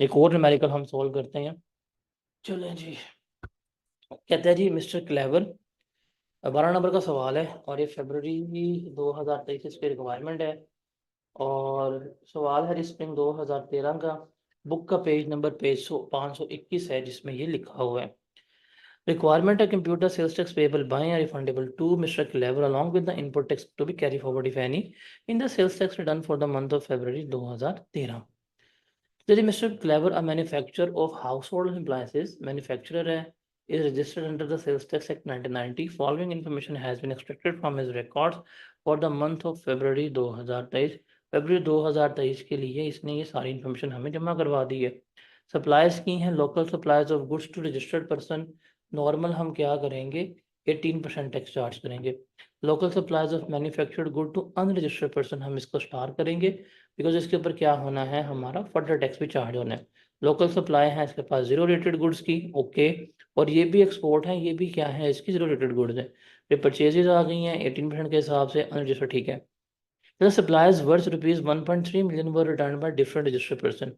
एक और न्यूमेरिकल हम सॉल्व करते हैं। चलें जी। कहते हैं जी मिस्टर क्लेवर, 12 नंबर का सवाल है और ये फरवरी 2023 इसकी रिक्वायरमेंट है। और सवाल है स्प्रिंग 2013 का। बुक का पेज नंबर 521 है जिसमें ये लिखा हुआ है, रिक्वायरमेंट है computer sales tax payable by और refundable to mister clever along with the input tax to be carry forward if any in the sales tax return for the month of February 2013। यदि mister clever a manufacturer of household appliances manufacturer है, is registered under the Sales Tax Act 1990, following information has been extracted from his records for the month of February 2023। फरवरी 2023 के लिए इसने ये सारी information हमें जमा करवा दी है। सप्लाईज की हैं local supplies of goods to registered person. Normal हम क्या करेंगे, 18% टैक्स चार्ज करेंगे। Local supplies of manufactured good to unregistered person हम इसको स्टार करेंगे, बिकॉज इसके ऊपर क्या होना है, हमारा फर्दर टैक्स भी चार्ज होना है। लोकल सप्लाई है इसके पास जीरो रेटेड गुड्स की, ओके। और ये भी एक्सपोर्ट है, ये भी क्या है, इसकी जीरो रेटेड गुड्स है। फिर परचेजेज आ गई हैं 18% के हिसाब से अनरजिस्टर्ड, ठीक है। The supplies worth rupees 1.3 million were return by different registered person.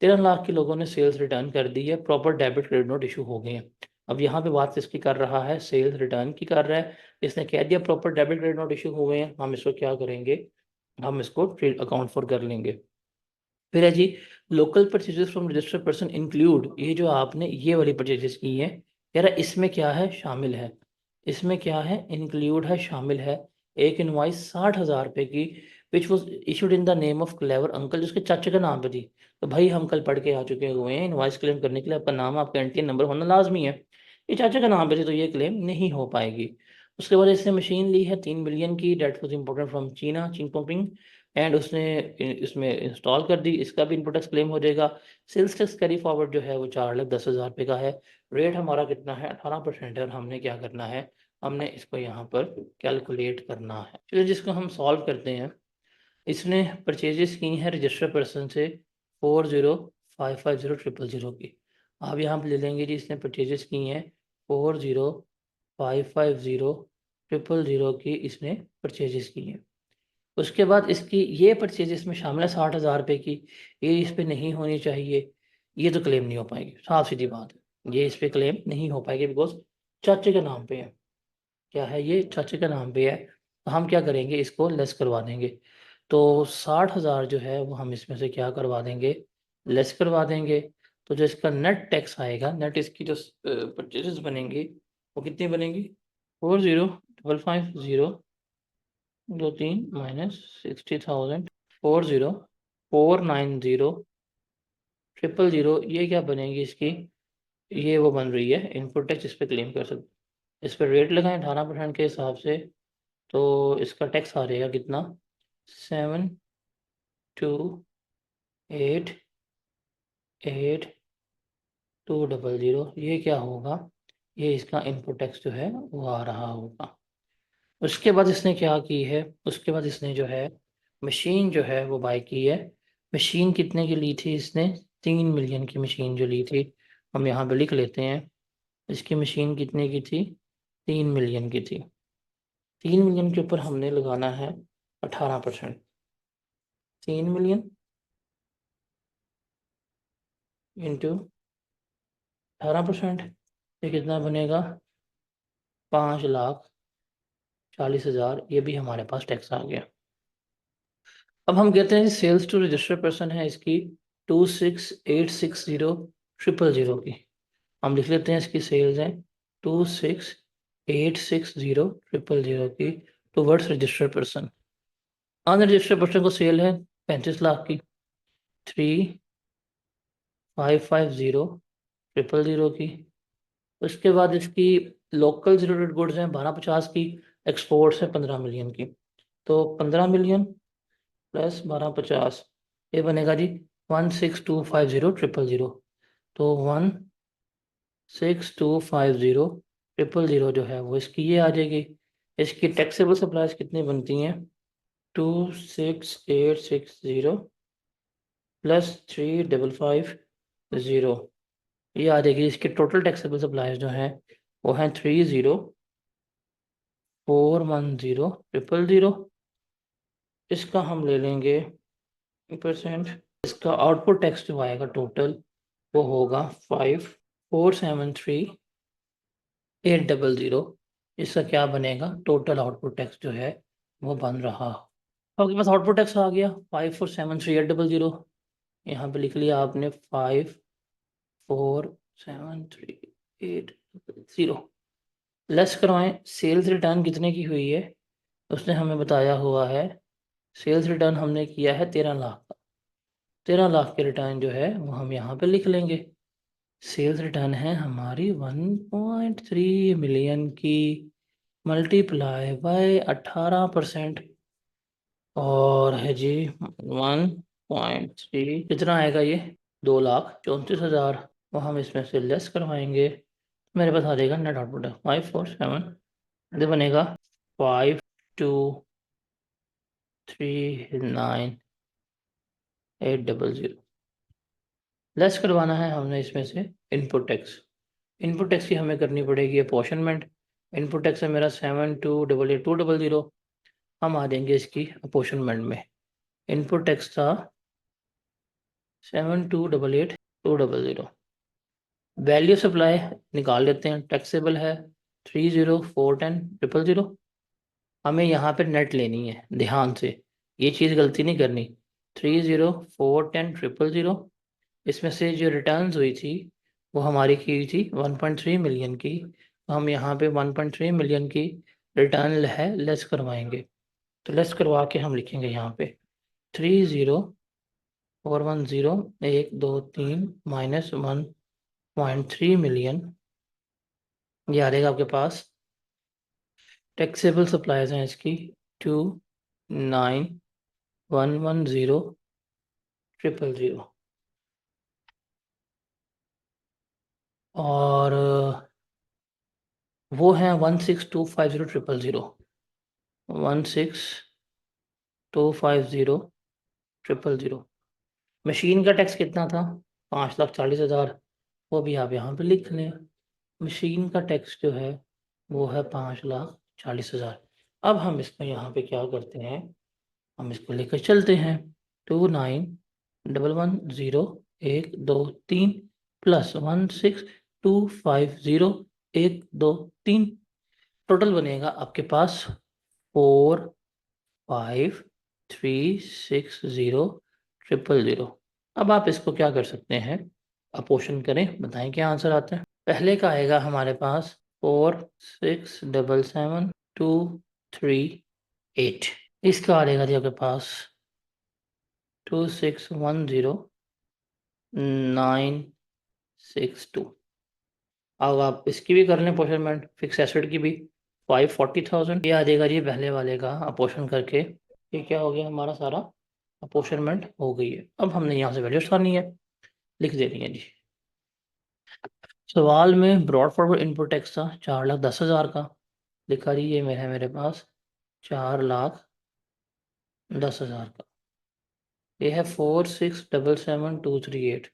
13 lakh के लोगों ने सेल्स रिटर्न कर दी है, proper debit credit note issue हो गए हैं। अब यहाँ पे बात इसकी कर रहा है, सेल्स रिटर्न की कर रहा है। इसने कह दिया proper debit credit note issue हुए हैं, हम इसको क्या करेंगे, हम इसको ट्रेड अकाउंट फॉर कर लेंगे। फिर है जी, local purchases from registered person include, ये जो आपने ये वाली परचेजेस की है, यार इसमें क्या है, शामिल है। इसमें क्या है, इंक्लूड है, शामिल है। एक इनवाइस 60,000 रुपये की which was issued in the name of clever uncle, जिसके चाचे के नाम पे थी। तो भाई हम कल पढ़ के आ चुके हुए हैं, इनवाइस क्लेम करने के लिए आपका नाम, आपका एंट्री नंबर होना लाजमी है। ये चाचा का नाम पे थी तो ये क्लेम नहीं हो पाएगी। उसके बाद इसने मशीन ली है 3 मिलियन की, डेट वॉज इम्पोर्टेंट फ्रॉम चीना, चिंगपोंपिंग, एंड उसने इसमें इंस्टॉल कर दी, इसका भी इनपुट टैक्स क्लेम हो जाएगा। सेल्स टैक्स कैरी फॉरवर्ड जो है वो 4,10,000 रुपये का है। रेट हमारा कितना है, 18% है। और हमने क्या करना है, हमने इसको यहाँ पर कैलकुलेट करना है। चलिए जिसको हम सॉल्व करते हैं। इसने परचेजेस की हैं रजिस्टर्ड पर्सन से 40,550,000 की। आप यहाँ पर ले लेंगे जी, इसने परचेजेस की हैं 40,550,000 की, इसने परचेजेस की हैं। उसके बाद इसकी ये परचेजेस में शामिल है 60,000 रुपये की, ये इस पे नहीं होनी चाहिए। ये तो क्लेम नहीं हो पाएगी, साफ सीधी बात है, ये इस पे क्लेम नहीं हो पाएगी, बिकॉज चाचे के नाम पे है। क्या है, ये चाचे के नाम पे है। तो हम क्या करेंगे, इसको लेस करवा देंगे। तो 60,000 जो है वो हम इसमें से क्या करवा देंगे, लेस करवा देंगे। तो जो इसका नेट टैक्स आएगा, नेट इसकी जो परचेजेस बनेंगी वो कितनी बनेंगी, 40,550, 2 3 माइनस 60,000, 40,490,000, ये क्या बनेगी इसकी, ये वो बन रही है इनपुट टैक्स, इस पर क्लेम कर सकते। इस पर रेट लगाएं 18% के हिसाब से, तो इसका टैक्स आ जाएगा कितना, 7288,200। ये क्या होगा, ये इसका इनपुट टैक्स जो है वो आ रहा होगा। उसके बाद इसने क्या की है, उसके बाद इसने जो है मशीन जो है वो बाय की है। मशीन कितने की ली थी इसने, 3 मिलियन की मशीन जो ली थी, हम यहाँ पे लिख लेते हैं। इसकी मशीन कितने की थी, 3 मिलियन की थी। 3 मिलियन के ऊपर हमने लगाना है 18%। 3 मिलियन इंटू 18%, ये कितना बनेगा, 5,40,000। ये भी हमारे पास टैक्स आ गया। अब हम कहते हैं सेल्स टू रजिस्टर्ड पर्सन है इसकी 26,860,000 की। हम लिख लेते हैं इसकी सेल्स हैं 26,860,000 की towards registered person. Unregistered person को सेल है 35 लाख की, 3,550,000 की। उसके बाद इसकी लोकल जीरो रेट गुड्स हैं 1250 की, एक्सपोर्ट्स है 15 मिलियन की। तो 15 मिलियन प्लस 1250, ये बनेगा जी 16,250,000। तो 16,250,000 जो है वो इसकी ये आ जाएगी। इसकी टैक्सेबल सप्लाईज कितनी बनती हैं, 26,860 प्लस 3,550, ये आ जाएगी। इसकी टोटल टैक्सेबल सप्लाईज जो हैं वो हैं 30,410,000। इसका हम ले लेंगे परसेंट। इसका आउटपुट टैक्स जो आएगा टोटल वो होगा 5473,800। इसका क्या बनेगा, टोटल आउटपुट टैक्स जो है वो बन रहा। आपके पास आउटपुट टैक्स आ गया 5473,800। यहाँ पे लिख लिया आपने 5473,800। लेस करवाएं, सेल्स रिटर्न कितने की हुई है उसने हमें बताया हुआ है। सेल्स रिटर्न हमने किया है 13 लाख का। 13 लाख के रिटर्न जो है वो हम यहाँ पे लिख लेंगे। सेल्स रिटर्न है हमारी 1.3 मिलियन की, मल्टीप्लाई बाय 18%, और है जी 1.3, कितना आएगा ये, 2,34,000। वो हम इसमें से लेस करवाएंगे, मेरे पास आ जाएगा नेट आउटपुट है 547, ये बनेगा 5239,800। लेस करवाना है हमने इसमें से इनपुट टैक्स। इनपुट टैक्स की हमें करनी पड़ेगी अपॉर्शनमेंट। इनपुट टैक्स है मेरा 7288,200। हम आ जाएंगे इसकी अपॉर्शनमेंट में। इनपुट टैक्स था 7288,200। वैल्यू सप्लाई निकाल लेते हैं, टैक्सेबल है 30,410,000। हमें यहाँ पे नेट लेनी है, ध्यान से ये चीज़ गलती नहीं करनी। 30,410,000, इसमें से जो रिटर्न्स हुई थी वो हमारी की हुई थी 1.3 मिलियन की। तो हम यहाँ पे 1.3 मिलियन की रिटर्न है लेस करवाएंगे। तो लेस करवा के हम लिखेंगे यहाँ पे 30,410, 1 2 3 माइनस 1.3 मिलियन। ये आ जाएगा आपके पास। टैक्सेबल सप्लाईज हैं इसकी 29,110,000। और वो हैं 16,250,000। 16,250,000। मशीन का टैक्स कितना था, 5,40,000। वो भी आप यहाँ पे लिख लें। मशीन का टैक्स जो है वो है 5,40,000। अब हम इसको यहाँ पे क्या करते हैं, हम इसको लेकर चलते हैं। 29,110,123 प्लस 16,250,123, टोटल बनेगा आपके पास 45,360,000। अब आप इसको क्या कर सकते हैं, अपोशन करें, बताएं क्या आंसर आता है। पहले का आएगा हमारे पास 4,677,238। इसका आ जाएगा जी आपके पास 2,610,962। अब आप इसकी भी कर लें अपोर्शनमेंट, फिक्स एसेट की भी 540,000। ये आ जाएगा जी पहले वाले का अपोर्शन करके। ये क्या हो गया, हमारा सारा अपोर्शनमेंट हो गई है। अब हमने यहाँ से वैल्यू उठानी है, लिख देनी है जी। सवाल में ब्रॉड फॉरवर्ड इनपुट टैक्स था 4,10,000 का, लिखा जी ये मेरे पास 4,10,000 का। ये है 4,677,238।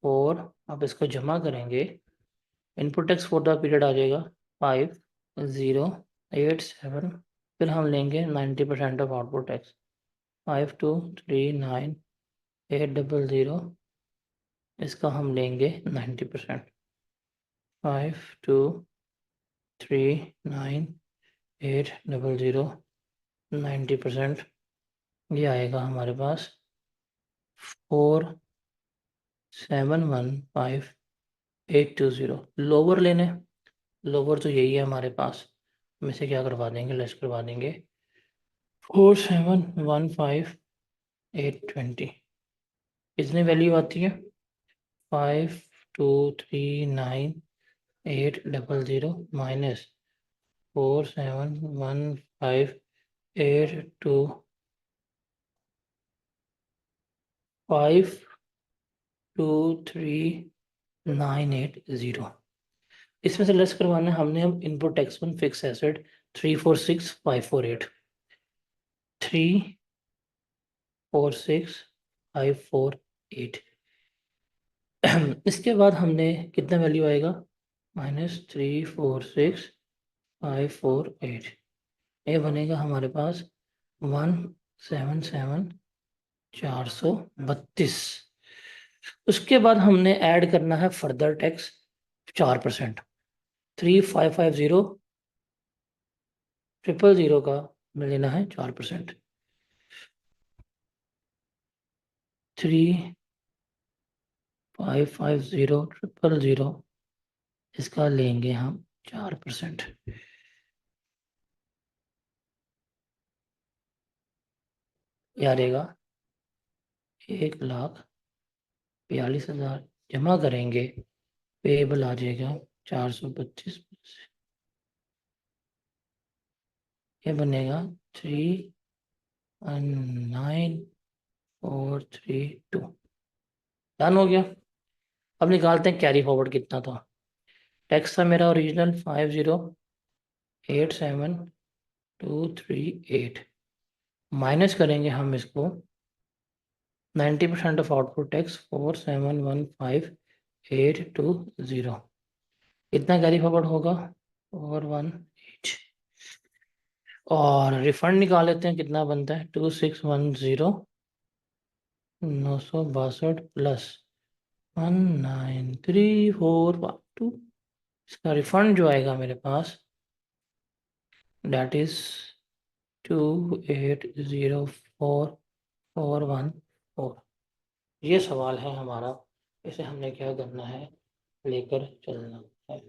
और आप इसको जमा करेंगे, input tax for the period आ जाएगा 5,087। फिर हम लेंगे 90% ऑफ आउटपुट टैक्स 5,239,800। इसका हम लेंगे 90%, 5,239,800, 90%। ये आएगा हमारे पास 4,715,820। लोअर लेने, लोअर तो यही है हमारे पास, हम इसे क्या करवा देंगे, लेस करवा देंगे 4,715,820। कितनी वैल्यू आती है, 5,239,800 माइनस 4,715,825,239,800। इसमें से लेस करवाना है हमने, हम input tax one fix asset 346,548, 346,548। इसके बाद हमने कितना वैल्यू आएगा, -346,548। ये बनेगा हमारे पास 177,432। उसके बाद हमने ऐड करना है फर्दर टैक्स 4%। 3550 000 का हमें लेना है 4%। 3550 000 इसका लेंगे हम 4%। क्या रहेगा? 1,42,000 जमा करेंगे, पेबल आ जाएगा 425। ये बनेगा 39432। डन हो गया। अब निकालते हैं कैरी फॉरवर्ड कितना था। टैक्स था मेरा ओरिजिनल 5087238, माइनस करेंगे हम इसको 90% ऑफ आउटपुट टैक्स 4715820। कितना कैरी फॉरवर्ड होगा? 418। और रिफंड निकाल लेते हैं, कितना बनता है? 2610 962 प्लस 193412। इसका रिफंड जो आएगा मेरे पास, डेट इज 2804414। ये सवाल है हमारा, इसे हमने क्या करना है, लेकर चलना है।